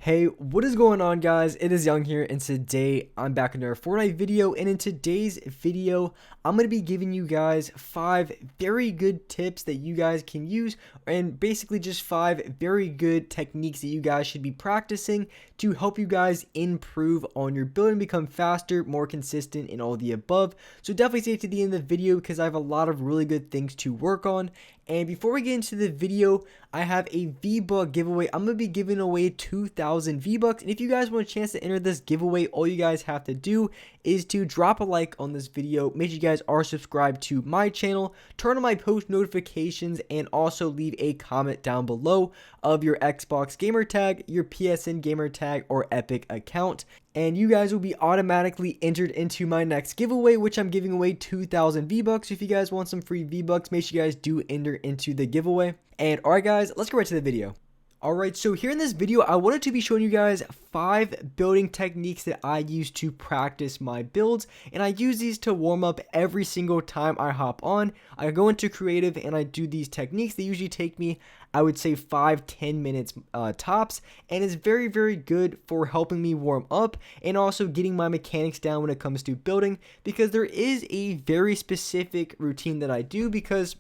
Hey, what is going on, guys? It is Young here, and today I'm back in another Fortnite video. And in today's video, I'm going to be giving you guys 5 very good tips that you guys can use, and basically just 5 very good techniques that you guys should be practicing to help you guys improve on your build and become faster, more consistent, and all the above. So definitely stay to the end of the video because I have a lot of really good things to work on. And before we get into the video, I have a V-Buck giveaway. I'm going to be giving away 2,000 V-Bucks. And if you guys want a chance to enter this giveaway, all you guys have to do is to drop a like on this video. Make sure you guys are subscribed to my channel, turn on my post notifications, and also leave a comment down below of your Xbox gamer tag, your PSN gamer tag, or Epic account. And you guys will be automatically entered into my next giveaway, which I'm giving away 2,000 V-Bucks. If you guys want some free V-Bucks, make sure you guys do enter into the giveaway. And alright guys, let's go right to the video. Alright, so here in this video, I wanted to be showing you guys 5 building techniques that I use to practice my builds, and I use these to warm up every single time I hop on. I go into creative and I do these techniques. They usually take me, I would say, 5-10 minutes tops, and it's very good for helping me warm up and also getting my mechanics down when it comes to building, because there is a very specific routine that I do, because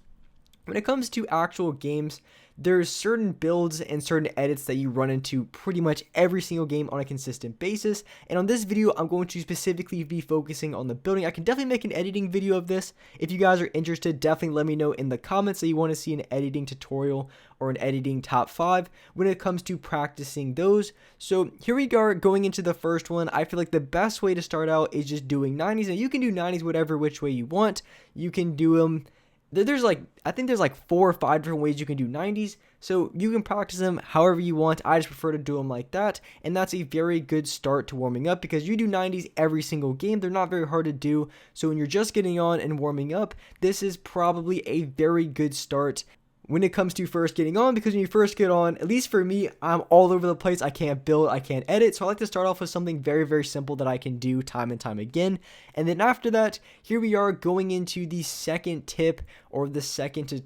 when it comes to actual games, there's certain builds and certain edits that you run into pretty much every single game on a consistent basis. And on this video, I'm going to specifically be focusing on the building. I can definitely make an editing video of this. If you guys are interested, definitely let me know in the comments that you want to see an editing tutorial or an editing top 5 when it comes to practicing those. So here we are going into the first one. I feel like the best way to start out is just doing 90s. And you can do 90s whatever which way you want. You can do them. I think there's like 4 or 5 different ways you can do 90s, so you can practice them however you want. I just prefer to do them like that, and that's a very good start to warming up, because you do 90s every single game. They're not very hard to do, so when you're just getting on and warming up, this is probably a very good start when it comes to first getting on, because when you first get on, at least for me, I'm all over the place. I can't build, I can't edit, so I like to start off with something very simple that I can do time and time again. And then after that, here we are going into the second tip, or the second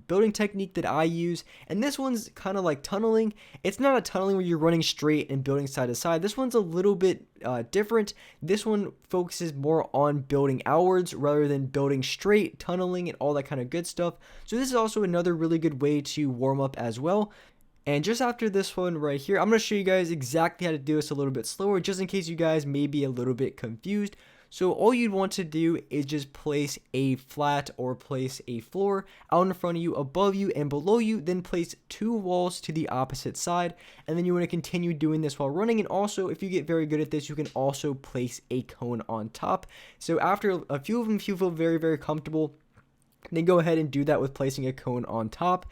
building technique that I use, and this one's kind of like tunneling. It's not a tunneling where you're running straight and building side to side. This one's a little bit different. This one focuses more on building outwards rather than building straight, tunneling, and all that kind of good stuff. So this is also another really good way to warm up as well. And just after this one right here, I'm going to show you guys exactly how to do this a little bit slower, just in case you guys may be a little bit confused. So all you'd want to do is just place a flat or place a floor out in front of you, above you, and below you, then place 2 walls to the opposite side, and then you want to continue doing this while running. And also, if you get very good at this, you can also place a cone on top. So after a few of them, if you feel very comfortable, then go ahead and do that with placing a cone on top.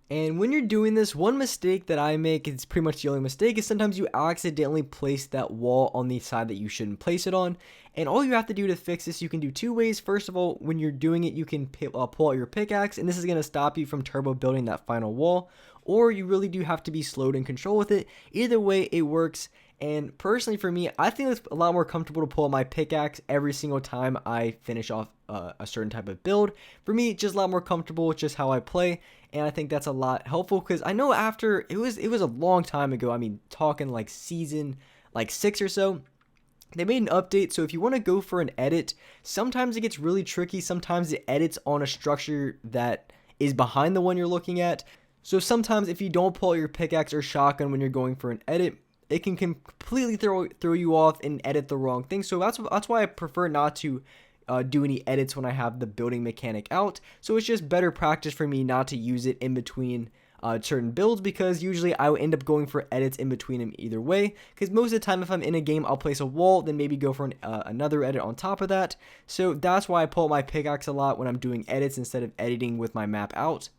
And when you're doing this, one mistake that I make, it's pretty much the only mistake, is sometimes you accidentally place that wall on the side that you shouldn't place it on. And all you have to do to fix this, you can do 2 ways. First of all, when you're doing it, you can pull out your pickaxe, and this is going to stop you from turbo building that final wall. Or you really do have to be slowed in control with it. Either way, it works. And personally for me, I think it's a lot more comfortable to pull out my pickaxe every single time I finish off a certain type of build. For me, just a lot more comfortable with just how I play. And I think that's a lot helpful, because I know after, it was a long time ago, I mean, talking like season like 6 or so, they made an update. So if you want to go for an edit, sometimes it gets really tricky. Sometimes it edits on a structure that is behind the one you're looking at. So sometimes if you don't pull out your pickaxe or shotgun when you're going for an edit, it can completely throw you off and edit the wrong thing. So that's why I prefer not to do any edits when I have the building mechanic out. So it's just better practice for me not to use it in between certain builds, because usually I will end up going for edits in between them either way, because most of the time if I'm in a game, I'll place a wall, then maybe go for another edit on top of that. So that's why I pull out my pickaxe a lot when I'm doing edits instead of editing with my map out.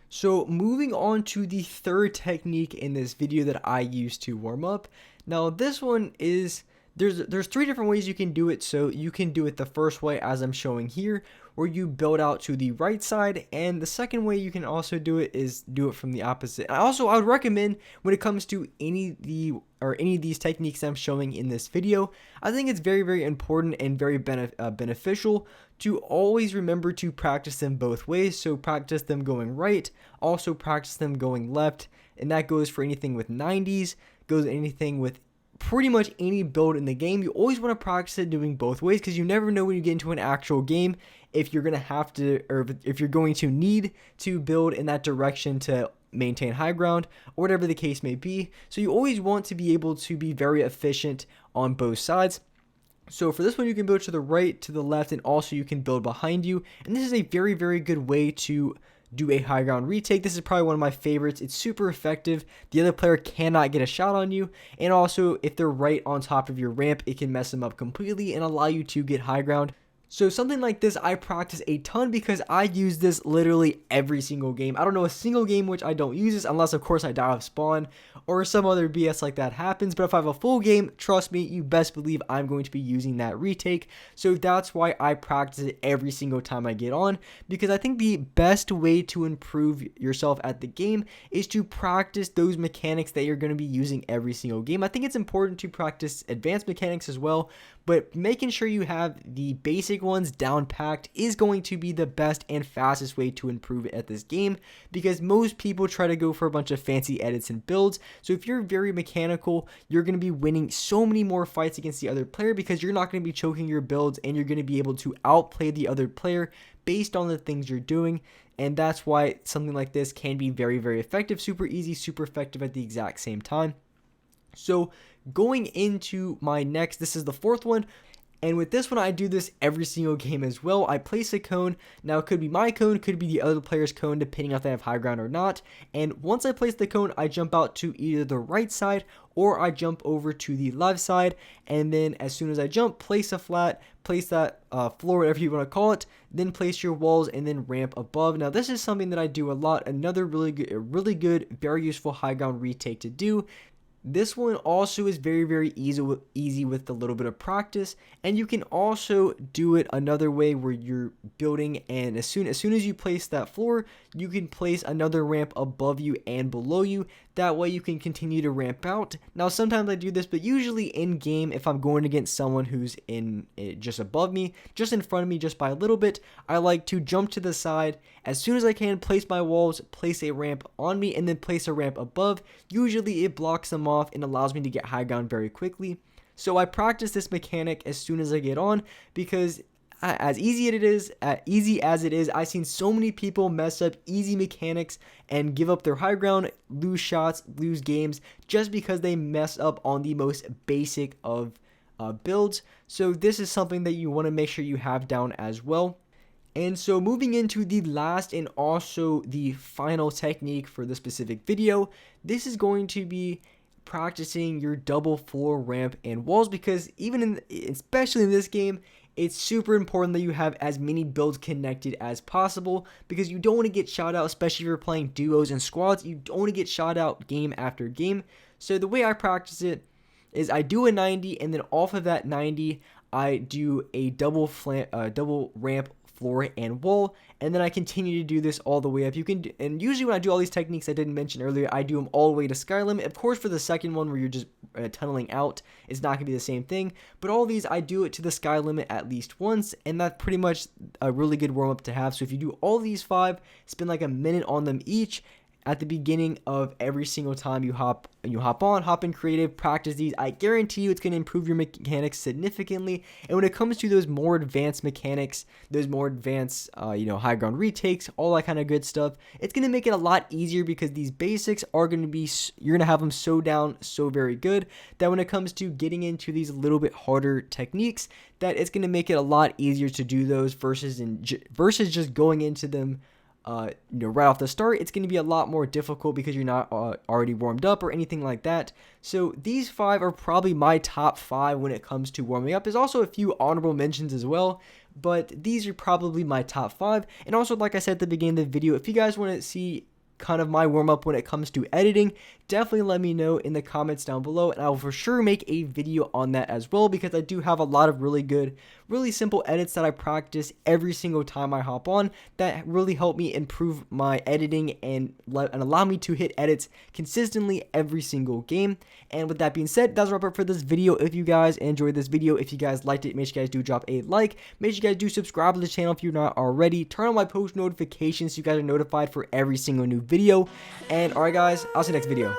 So moving on to the third technique in this video that I use to warm up. Now this one is, there's 3 different ways you can do it. So you can do it the first way as I'm showing here, where you build out to the right side, and the second way you can also do it is do it from the opposite. I would recommend, when it comes to any of these techniques I'm showing in this video, I think it's very important and very beneficial to always remember to practice them both ways. So practice them going right, also practice them going left, and that goes for anything with 90s, goes anything with pretty much any build in the game. You always want to practice it doing both ways, because you never know when you get into an actual game if you're going to have to, or if you're going to need to build in that direction to maintain high ground, or whatever the case may be. So you always want to be able to be very efficient on both sides. So for this one, you can build to the right, to the left, and also you can build behind you. And this is a very, very good way to do a high ground retake. This is probably one of my favorites. It's super effective. The other player cannot get a shot on you. And also, if they're right on top of your ramp, it can mess them up completely and allow you to get high ground. So something like this, I practice a ton because I use this literally every single game. I don't know a single game which I don't use this, unless of course I die off spawn or some other BS like that happens. But if I have a full game, trust me, you best believe I'm going to be using that retake. So that's why I practice it every single time I get on, because I think the best way to improve yourself at the game is to practice those mechanics that you're going to be using every single game. I think it's important to practice advanced mechanics as well, but making sure you have the basic ones down packed is going to be the best and fastest way to improve it at this game, because most people try to go for a bunch of fancy edits and builds. So if you're very mechanical, you're going to be winning so many more fights against the other player, because you're not going to be choking your builds and you're going to be able to outplay the other player based on the things you're doing. And that's why something like this can be very, very effective, super easy, super effective at the exact same time. So going into my next, this is the fourth one. And with this one, I do this every single game as well. I place a cone. Now, it could be my cone, could be the other player's cone, depending on if they have high ground or not. And once I place the cone, I jump out to either the right side or I jump over to the left side. And then as soon as I jump, place a flat, place that floor, whatever you want to call it, then place your walls and then ramp above. Now, this is something that I do a lot. Another really good, very useful high ground retake to do. This one also is very, very easy with a little bit of practice, and you can also do it another way where you're building, and as soon as you place that floor, you can place another ramp above you and below you. That way you can continue to ramp out. Now, sometimes I do this, but usually in game, if I'm going against someone who's in just above me, just in front of me, just by a little bit, I like to jump to the side as soon as I can, place my walls, place a ramp on me, and then place a ramp above. Usually it blocks them off and allows me to get high ground very quickly. So I practice this mechanic as soon as I get on, because as easy as it is, I've seen so many people mess up easy mechanics and give up their high ground, lose shots, lose games, just because they mess up on the most basic of builds. So this is something that you want to make sure you have down as well. And so moving into the last and also the final technique for this specific video, this is going to be practicing your double floor ramp and walls, because especially in this game, it's super important that you have as many builds connected as possible, because you don't want to get shot out, especially if you're playing duos and squads. You don't want to get shot out game after game. So the way I practice it is I do a 90, and then off of that 90, I do a double ramp, floor, and wall, and then I continue to do this all the way up. And usually when I do all these techniques I didn't mention earlier, I do them all the way to sky limit. Of course, for the second one where you're just tunneling out, it's not gonna be the same thing, but all these I do it to the sky limit at least once, and that's pretty much a really good warm-up to have. So if you do all these 5, spend like a minute on them each at the beginning of every single time you hop in creative, practice these. I guarantee you it's going to improve your mechanics significantly. And when it comes to those more advanced mechanics, those more advanced high ground retakes, all that kind of good stuff, it's going to make it a lot easier, because these basics are going to be, you're going to have them so down so very good that when it comes to getting into these little bit harder techniques, that it's going to make it a lot easier to do those versus just going into them right off the start. It's going to be a lot more difficult because you're not already warmed up or anything like that. So these 5 are probably my top 5 when it comes to warming up. There's also a few honorable mentions as well, but these are probably my top 5. And also, like I said at the beginning of the video, if you guys want to see kind of my warm up when it comes to editing, definitely let me know in the comments down below, and I will for sure make a video on that as well, because I do have a lot of really good, really simple edits that I practice every single time I hop on that really help me improve my editing and allow me to hit edits consistently every single game. And with that being said, that's a wrap up for this video. If you guys enjoyed this video, if you guys liked it, make sure you guys do drop a like, make sure you guys do subscribe to the channel if you're not already, turn on my post notifications so you guys are notified for every single new video. And alright guys, I'll see you next video.